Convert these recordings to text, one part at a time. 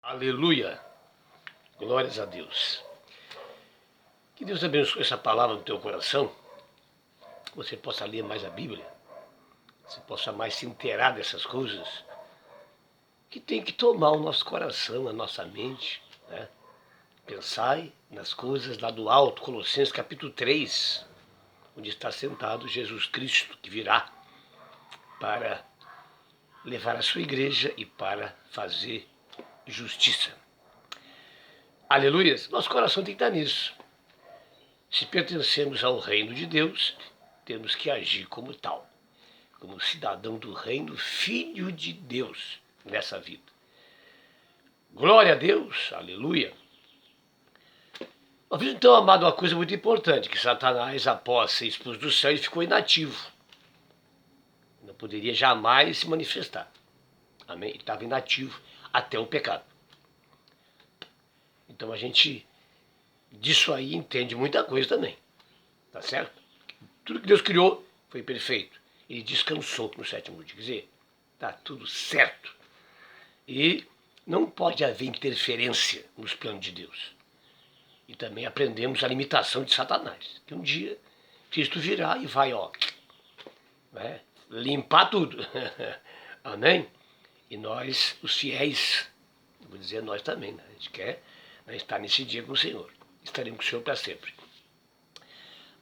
Aleluia! Glórias a Deus. Que Deus abençoe essa palavra no teu coração, que você possa ler mais a Bíblia, você possa mais se inteirar dessas coisas que tem que tomar o nosso coração, a nossa mente, né? Pensai nas coisas lá do alto, Colossenses capítulo 3, onde está sentado Jesus Cristo, que virá para levar a sua igreja e para fazer justiça. Aleluia! Nosso coração tem que estar nisso. Se pertencemos ao reino de Deus, temos que agir como tal, como cidadão do reino, filho de Deus nessa vida. Glória a Deus, aleluia. Nós vimos então, amado, uma coisa muito importante, que Satanás, após ser expulso do céu, ele ficou inativo. Não poderia jamais se manifestar. Amém? Ele estava inativo até o pecado. Então a gente disso aí entende muita coisa também. Tá certo? Tudo que Deus criou foi perfeito. Ele descansou no sétimo dia. Quer dizer, tá tudo certo. E não pode haver interferência nos planos de Deus. E também aprendemos a limitação de Satanás. Que um dia Cristo virá e vai, né, limpar tudo. Amém? E nós, os fiéis, vou dizer nós também, né? A gente quer, né, estar nesse dia com o Senhor. Estaremos com o Senhor para sempre.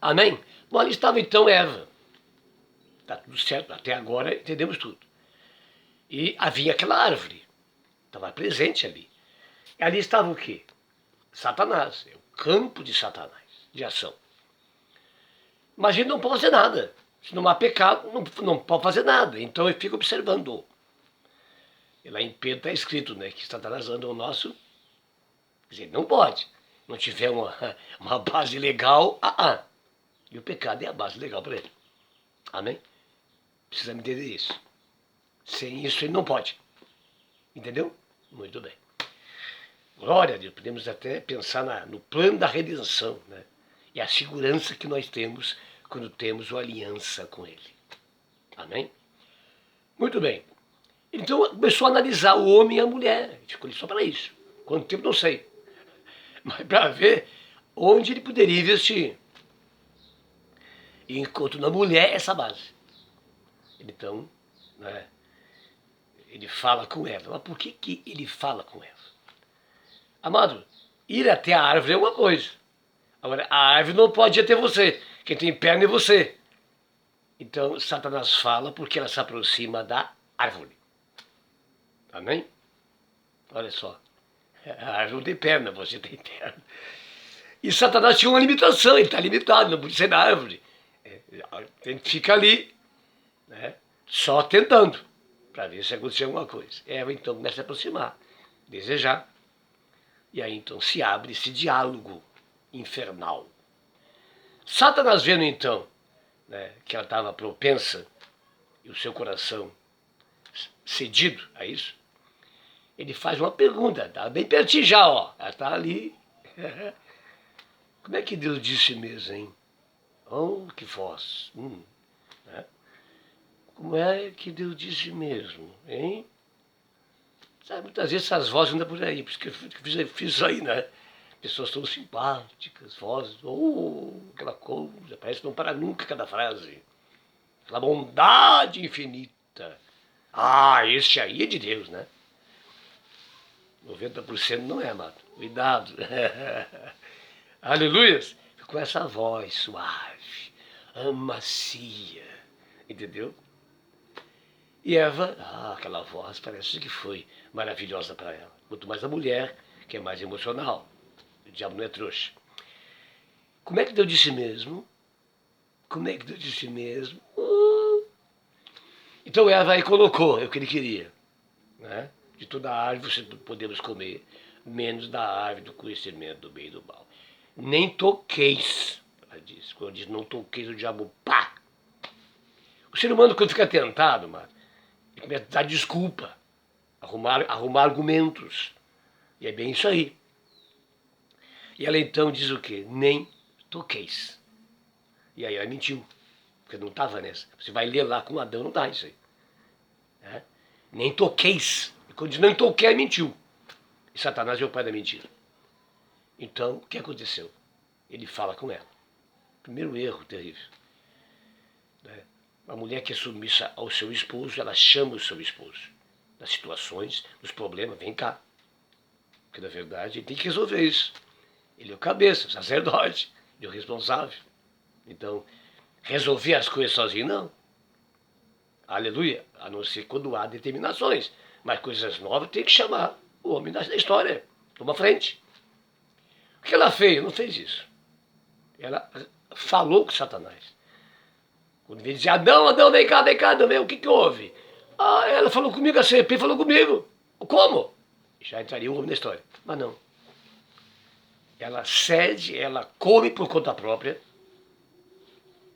Amém? Bom, ali estava então Eva. Está tudo certo, até agora entendemos tudo. E havia aquela árvore. Estava presente ali. E ali estava o quê? Satanás. É o campo de Satanás, de ação. Mas a gente não pode fazer nada. Se não há pecado, não pode fazer nada. Então eu fico observando. E lá em Pedro está escrito, né, que Satanás anda o nosso. Quer dizer, não pode. Não tiver uma base legal, E o pecado é a base legal para ele. Amém? Precisa me entender isso. Sem isso ele não pode. Entendeu? Muito bem. Glória a Deus. Podemos até pensar no plano da redenção, né? E a segurança que nós temos quando temos uma aliança com ele. Amém? Muito bem. Então começou a analisar o homem e a mulher. Escolhi só para isso. Quanto tempo, não sei. Mas para ver onde ele poderia investir. E enquanto na mulher, essa base. Então, né, ele fala com Eva. Mas por que ele fala com Eva? Amado, ir até a árvore é uma coisa. Agora, a árvore não pode ir até você. Quem tem perna é você. Então, Satanás fala porque ela se aproxima da árvore. Amém? Olha só. A árvore não tem perna, você tem perna. E Satanás tinha uma limitação, ele está limitado, não podia ser na árvore. Tem que ficar ali, né, só tentando, para ver se acontecer alguma coisa. Eva então começa a se aproximar, desejar. E aí então se abre esse diálogo infernal. Satanás vendo então, né, que ela estava propensa e o seu coração cedido a isso, ele faz uma pergunta, está bem pertinho já, ela está ali. Como é que Deus disse mesmo, hein? Oh, que voz! Né? Como é que Deus disse mesmo, hein? Sabe, muitas vezes essas vozes andam por aí, por isso que eu fiz isso aí, né? Pessoas tão simpáticas, vozes, aquela coisa, parece que não para nunca cada frase. Aquela bondade infinita. Esse aí é de Deus, né? 90% não é, amado. Cuidado. Aleluias. Com essa voz suave, macia, entendeu? E Eva, aquela voz parece que foi maravilhosa para ela. Quanto mais a mulher, que é mais emocional. O diabo não é trouxa. Como é que Deus disse mesmo? Como é que Deus disse mesmo? Então Eva aí colocou o que ele queria, né? De toda a árvore podemos comer, menos da árvore do conhecimento do bem e do mal. Nem toqueis, ela diz. Quando diz não toqueis, o diabo, pá! O ser humano, quando fica tentado, mano, ele começa a dar desculpa, arrumar argumentos. E é bem isso aí. E ela então diz o quê? Nem toqueis. E aí ela mentiu, porque não estava nessa. Você vai ler lá com Adão, não dá isso aí. Nem toqueis. E quando diz não toquei, ela mentiu. E Satanás é o pai da mentira. Então, o que aconteceu? Ele fala com ela. Primeiro erro terrível. Né? Uma mulher que é submissa ao seu esposo, ela chama o seu esposo. Nas situações, nos problemas, vem cá. Porque, na verdade, ele tem que resolver isso. Ele é o cabeça, o sacerdote, ele é o responsável. Então, resolver as coisas sozinho, não. Aleluia. A não ser quando há determinações. Mas coisas novas tem que chamar o homem da história. Toma frente. O que ela fez? Não fez isso. Ela falou com Satanás. Quando ele dizia, Adão, vem cá, Adão, vem, o que houve? Ah, ela falou comigo, a serpente falou comigo. Como? Já entraria o homem na história. Mas não. Ela cede, ela come por conta própria,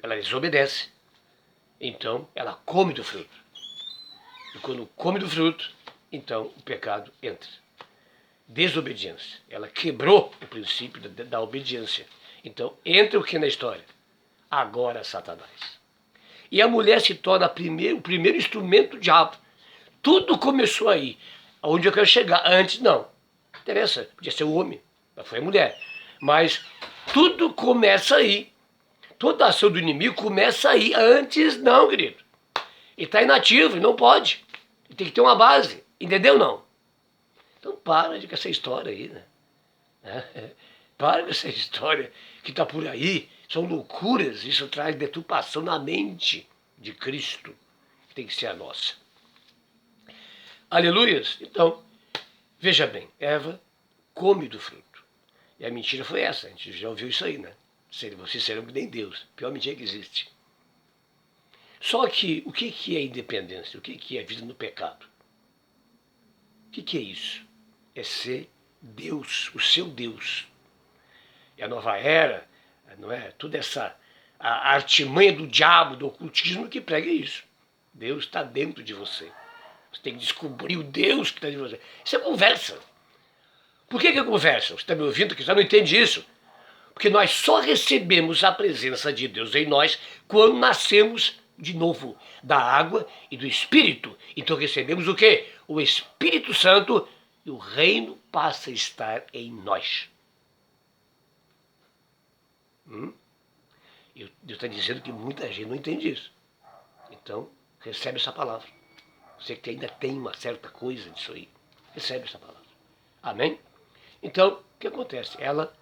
ela desobedece. Então, ela come do fruto. E quando come do fruto, então o pecado entra. Desobediência. Ela quebrou o princípio da obediência. Então, entra o que na história? Agora Satanás. E a mulher se torna o primeiro instrumento do diabo. Tudo começou aí. Aonde eu quero chegar? Antes, não. Não interessa, podia ser o homem, mas foi a mulher. Mas tudo começa aí. Toda ação do inimigo começa aí. Antes, não, querido. Ele está inativo, ele não pode. Ele tem que ter uma base. Entendeu, não? Então para com essa história aí, né? Para com essa história que está por aí. São loucuras. Isso traz deturpação na mente de Cristo, que tem que ser a nossa. Aleluias? Então, veja bem, Eva come do fruto. E a mentira foi essa, a gente já ouviu isso aí, né? Vocês serão que nem Deus, pior mentira que existe. Só que, o que é independência? O que é vida no pecado? O que é isso? É ser Deus, o seu Deus. É a nova era, não é? Toda essa a artimanha do diabo, do ocultismo que prega isso. Deus está dentro de você. Você tem que descobrir o Deus que está dentro de você. Isso é conversa. Por que é conversa? Você está me ouvindo que já não entende isso? Porque nós só recebemos a presença de Deus em nós quando nascemos de novo da água e do Espírito. Então recebemos o quê? O Espírito Santo e o reino passa a estar em nós. Deus está dizendo que muita gente não entende isso. Então, recebe essa palavra. Você que ainda tem uma certa coisa disso aí, recebe essa palavra. Amém? Então, o que acontece? Ela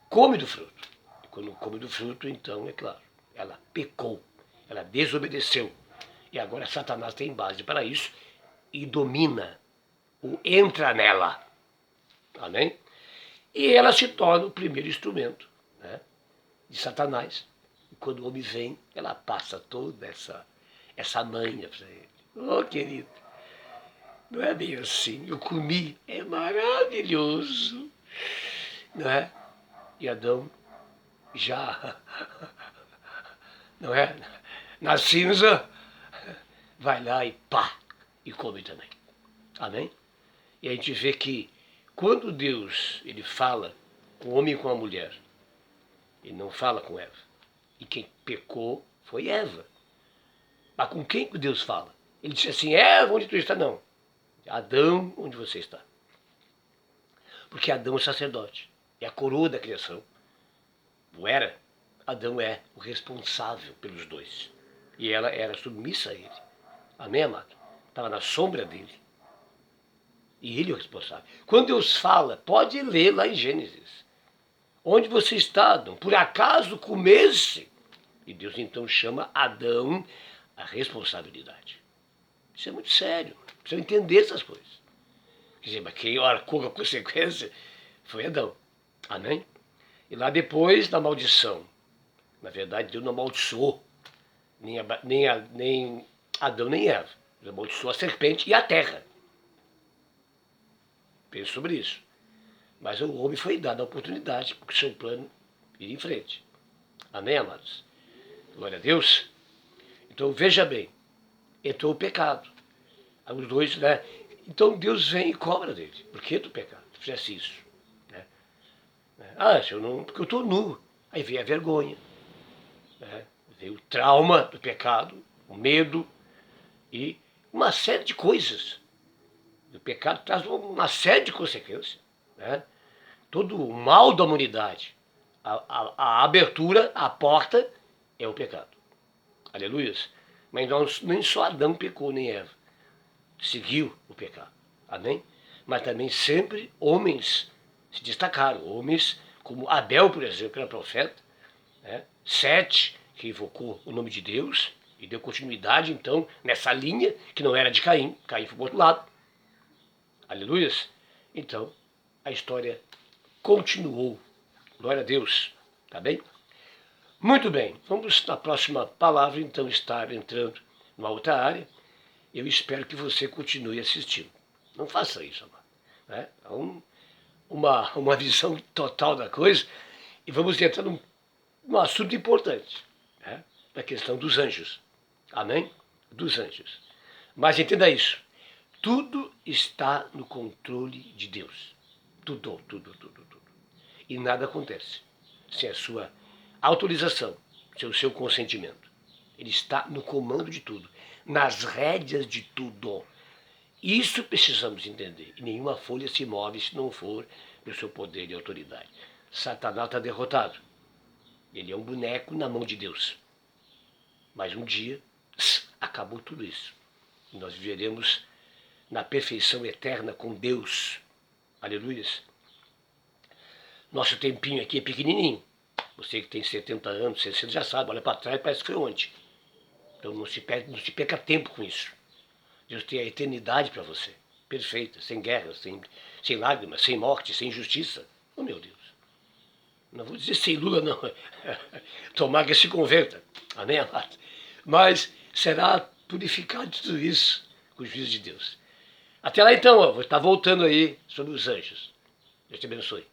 come do fruto. E quando come do fruto, então, é claro, ela pecou, ela desobedeceu. E agora Satanás tem base para isso e domina, ou entra nela. Amém? E ela se torna o primeiro instrumento, né, de Satanás. E quando o homem vem, ela passa toda essa manha para ele. Oh, querido, não é bem assim. Eu comi, é maravilhoso. Não é? E Adão já, não é? Na cinza, vai lá e pá, e come também. Amém? E a gente vê que quando Deus ele fala com o homem e com a mulher, ele não fala com Eva. E quem pecou foi Eva. Mas com quem que Deus fala? Ele disse assim, Eva, onde tu está? Não. Adão, onde você está? Porque Adão é sacerdote. É a coroa da criação. Não era? Adão é o responsável pelos dois. E ela era submissa a ele. Amém, amado? Estava na sombra dele. E ele é o responsável. Quando Deus fala, pode ler lá em Gênesis. Onde você está, Adão? Por acaso comesse? E Deus então chama Adão a responsabilidade. Isso é muito sério. Precisa entender essas coisas. Quer dizer, mas quem arcou com a consequência foi Adão. Amém? E lá depois da maldição. Na verdade, Deus não amaldiçoou nem Adão nem Eva. Ele amaldiçoou a serpente e a terra. Pense sobre isso. Mas o homem foi dado a oportunidade, porque o seu plano ir em frente. Amém, amados? Glória a Deus. Então, veja bem. Entrou o pecado. Os dois, né? Então, Deus vem e cobra dele. Por que do pecado? Se fizesse isso. Né? Ah, se eu não, porque eu estou nu. Aí veio a vergonha. Né? Veio o trauma do pecado, o medo e uma série de coisas. O pecado traz uma série de consequências. Né? Todo o mal da humanidade, a abertura, a porta, é o pecado. Aleluia. Mas nem só Adão pecou, nem Eva. Seguiu o pecado. Amém? Mas também sempre homens se destacaram. Homens como Abel, por exemplo, era profeta. Né? Sete, que invocou o nome de Deus e deu continuidade, então, nessa linha que não era de Caim. Caim foi para o outro lado. Aleluia. Então, a história continuou. Glória a Deus. Tá bem? Muito bem. Vamos na próxima palavra, então, estar entrando numa outra área. Eu espero que você continue assistindo. Não faça isso, amado. Né? É uma visão total da coisa. E vamos entrar num assunto importante. Né? A questão dos anjos. Amém? Dos anjos. Mas entenda isso. Tudo está no controle de Deus. Tudo. E nada acontece sem a sua autorização, sem o seu consentimento. Ele está no comando de tudo, nas rédeas de tudo. Isso precisamos entender. E nenhuma folha se move se não for do seu poder e autoridade. Satanás está derrotado. Ele é um boneco na mão de Deus. Mas um dia, acabou tudo isso. E nós viveremos na perfeição eterna com Deus. Aleluia. Nosso tempinho aqui é pequenininho. Você que tem 70 anos, 60 já sabe, olha para trás, parece que foi ontem. Então não se perca tempo com isso. Deus tem a eternidade para você. Perfeita, sem guerra, sem lágrimas, sem morte, sem injustiça. Oh, meu Deus. Não vou dizer sem Lula, não. Tomar que se converta. Amém, amado? Mas será purificado de tudo isso com o juízo de Deus. Até lá então, vou estar voltando aí sobre os anjos. Deus te abençoe.